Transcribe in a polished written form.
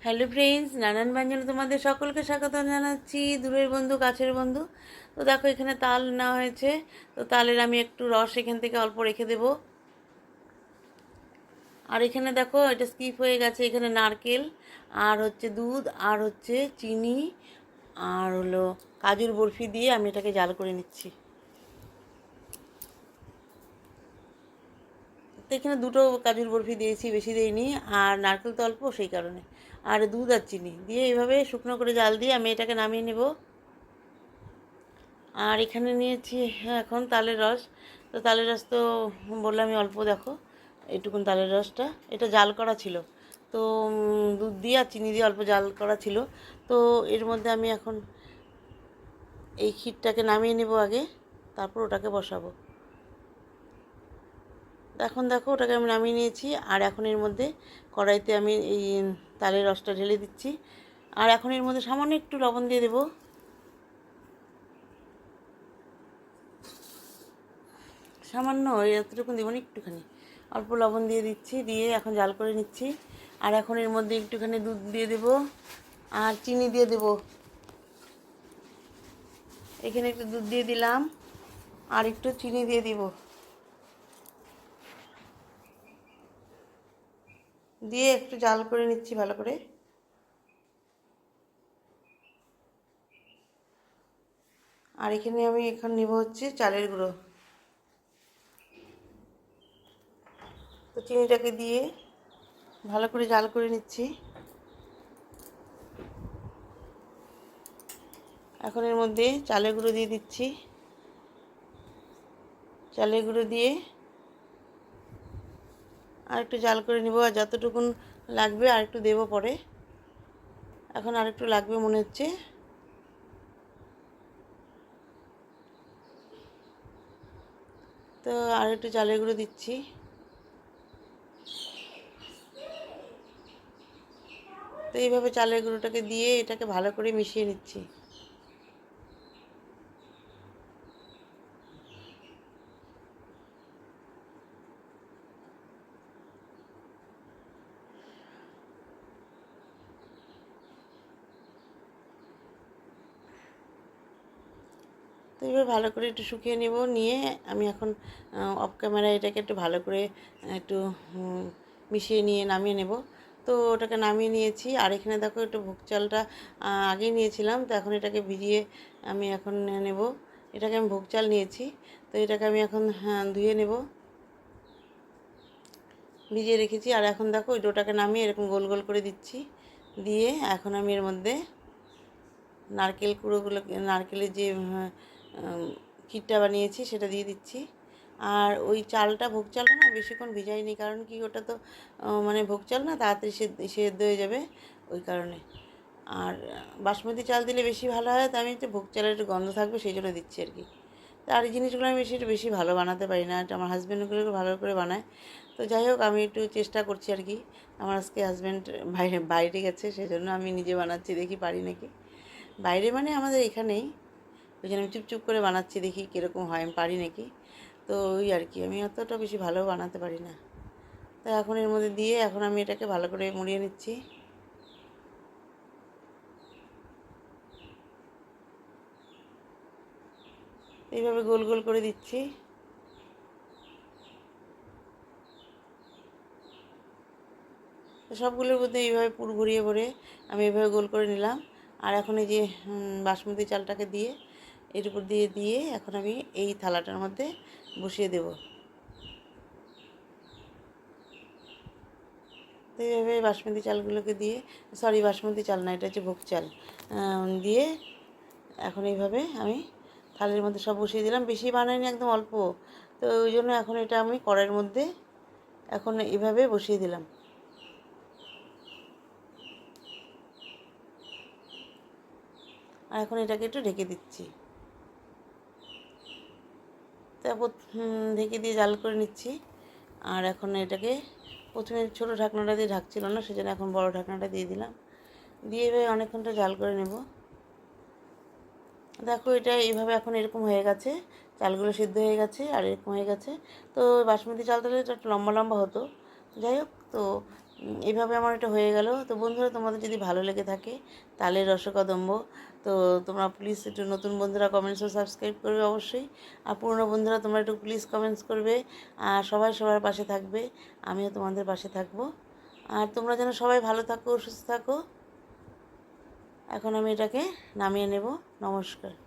Hello friends, নানান ব্যঞ্জনে তোমাদের সকলকে স্বাগত জানাচ্ছি। দূরের বন্ধু, কাছের বন্ধু। তো দেখো, এখানে তাল নেওয়া হয়েছে। তো তালের আমি একটু রস এখান থেকে অল্প রেখে দেব। আর এখানে দেখো, এটা স্কিপ হয়ে গেছে, এখানে নারকেল আর হচ্ছে দুধ আর হচ্ছে চিনি আর হলো কাজুর বরফি দিয়ে আমি এটাকে জাল করে নিচ্ছি। তো এখানে দুটো কাজুর বরফি দিয়েছি, বেশি দিইনি। আর নারকেল তো অল্প, সেই কারণে। আর দুধ আর চিনি দিয়ে এইভাবে শুকনো করে জাল দিয়ে আমি এটাকে নামিয়ে নেব। আর এখানে নিয়েছি এখন তালের রস। তো তালের রস তো বললামই অল্প, দেখো এইটুকুন তালের রসটা। এটা জাল করা ছিল, তো দুধ দিয়ে আর চিনি দিয়ে অল্প জাল করা ছিল। তো এর মধ্যে আমি এখন এই ক্ষীরটাকে নামিয়ে নেব আগে, তারপর ওটাকে বসাবো। এখন দেখো, ওটাকে আমি নামিয়ে নিয়েছি। আর এখন এর মধ্যে কড়াইতে আমি এই তালের রসটা ঢেলে দিচ্ছি। আর এখন এর মধ্যে সামান্য একটু লবণ দিয়ে দেবো। সামান্য এতটুকু দেবো না, একটুখানি অল্প লবণ দিয়ে দিচ্ছি, দিয়ে এখন জাল করে নিচ্ছি। আর এখন এর মধ্যে একটুখানি দুধ দিয়ে দেবো আর চিনি দিয়ে দেবো। এখানে একটু দুধ দিয়ে দিলাম আর একটু চিনি দিয়ে দিব, দিয়ে একটু জাল করে নিচ্ছি ভালো করে। আর এখানে আমি এখন নেব হচ্ছে চালের গুঁড়ো। তো চিনিটাকে দিয়ে ভালো করে জাল করে নিচ্ছি। এখন এর মধ্যে চালের গুঁড়ো দিয়ে দিচ্ছি। চালের গুঁড়ো দিয়ে আর একটু জাল করে নিব। আর যতটুকুন লাগবে আর একটু দেবো পরে, এখন আর একটু লাগবে মনে হচ্ছে। তো আর একটু চালের গুঁড়ো দিচ্ছি। তো এইভাবে চালের গুঁড়োটাকে দিয়ে এটাকে ভালো করে মিশিয়ে নিচ্ছি। তো এইভাবে ভালো করে একটু শুকিয়ে নেব, নিয়ে আমি এখন অফ ক্যামেরায় এটাকে একটু ভালো করে একটু মিশিয়ে নিয়ে নামিয়ে নেব। তো ওটাকে নামিয়ে নিয়েছি। আর এখানে দেখো, একটু ভোগ চালটা আগেই নিয়েছিলাম, তো এখন এটাকে ভিজিয়ে আমি এখন নেব। এটাকে আমি ভোগ চাল নিয়েছি, তো এটাকে আমি এখন ধুয়ে নেব। ভিজিয়ে রেখেছি। আর এখন দেখো, ওই ডোটাকে নামিয়ে এরকম গোল গোল করে দিচ্ছি। দিয়ে এখন আমি এর মধ্যে নারকেল কুড়োগুলো, নারকেলের যে ক্ষীরটা বানিয়েছি সেটা দিয়ে দিচ্ছি। আর ওই চালটা, ভোগ চালটা না বেশিক্ষণ ভিজাইনি, কারণ কি ওটা তো মানে ভোগ চাল না, তাড়াতাড়ি সেদ্ধ হয়ে যাবে, ওই কারণে। আর বাসমতি চাল দিলে বেশি ভালো হয়, তো আমি একটু ভোগ চালের একটু গন্ধ থাকবে সেই জন্য দিচ্ছি আর কি। তো আর এই জিনিসগুলো আমি একটু বেশি ভালো বানাতে পারি না, এটা আমার হাজব্যান্ডগুলো ভালো করে বানায়। তো যাই হোক, আমি একটু চেষ্টা করছি আর কি। আমার আজকে হাজব্যান্ড বাইরে গেছে, সেজন্য আমি নিজে বানাচ্ছি, দেখি পারি নাকি। বাইরে মানে আমাদের এখানেই, ওই জন্য আমি চুপচুপ করে বানাচ্ছি, দেখি কীরকম হয়, আমি পারি নাকি। তো ওই আর কি, আমি অতটা বেশি ভালো বানাতে পারি না। তো এখন এর মধ্যে দিয়ে এখন আমি এটাকে ভালো করে মুড়িয়ে নিচ্ছি। এইভাবে গোল গোল করে দিচ্ছি। সবগুলোর মধ্যে এইভাবে পুর ভরিয়ে ভরে আমি এইভাবে গোল করে নিলাম। আর এখন এই যে বাসমতি চালটাকে দিয়ে এর উপর দিয়ে দিয়ে এখন আমি এই থালাটার মধ্যে বসিয়ে দেব। তো এইভাবে বাসমতি চালগুলোকে দিয়ে, সরি বাসমতি চাল না, এটা হচ্ছে ভোগ চাল, দিয়ে এখন এইভাবে আমি থালের মধ্যে সব বসিয়ে দিলাম। বেশি বানাইনি, একদম অল্প। তো ওই জন্য এখন এটা আমি কড়াইয়ের মধ্যে এখন এইভাবে বসিয়ে দিলাম। আর এখন এটাকে একটু ঢেকে দিচ্ছি। তারপর ঢেকে দিয়ে জাল করে নিচ্ছি। আর এখন এটাকে প্রথমে ছোটো ঢাকনাটা দিয়ে ঢাকছিল না, সেজন্য এখন বড় ঢাকনাটা দিয়ে দিলাম, দিয়ে এভাবে অনেকক্ষণটা জাল করে নেব। দেখো, এটা এইভাবে এখন এরকম হয়ে গেছে, চালগুলো সিদ্ধ হয়ে গেছে আর এরকম হয়ে গেছে। তো বাসমতি চাল তাহলে একটু লম্বা লম্বা হতো, যাই হোক। তো এইভাবে আমার এটা হয়ে গেল। তো বন্ধুরা, তোমাদের যদি ভালো লেগে থাকে তালের রসকদম্ব, তো তোমরা প্লিজ একটু নতুন বন্ধুরা কমেন্টস ও সাবস্ক্রাইব করবে অবশ্যই। আর পুরনো বন্ধুরা তোমরা একটু প্লিজ কমেন্টস করবে। আর সবাই সবার পাশে থাকবে, আমিও তোমাদের পাশে থাকবো। আর তোমরা যেন সবাই ভালো থাকো, সুস্থ থাকো। এখন আমি এটাকে নামিয়ে নেব। নমস্কার।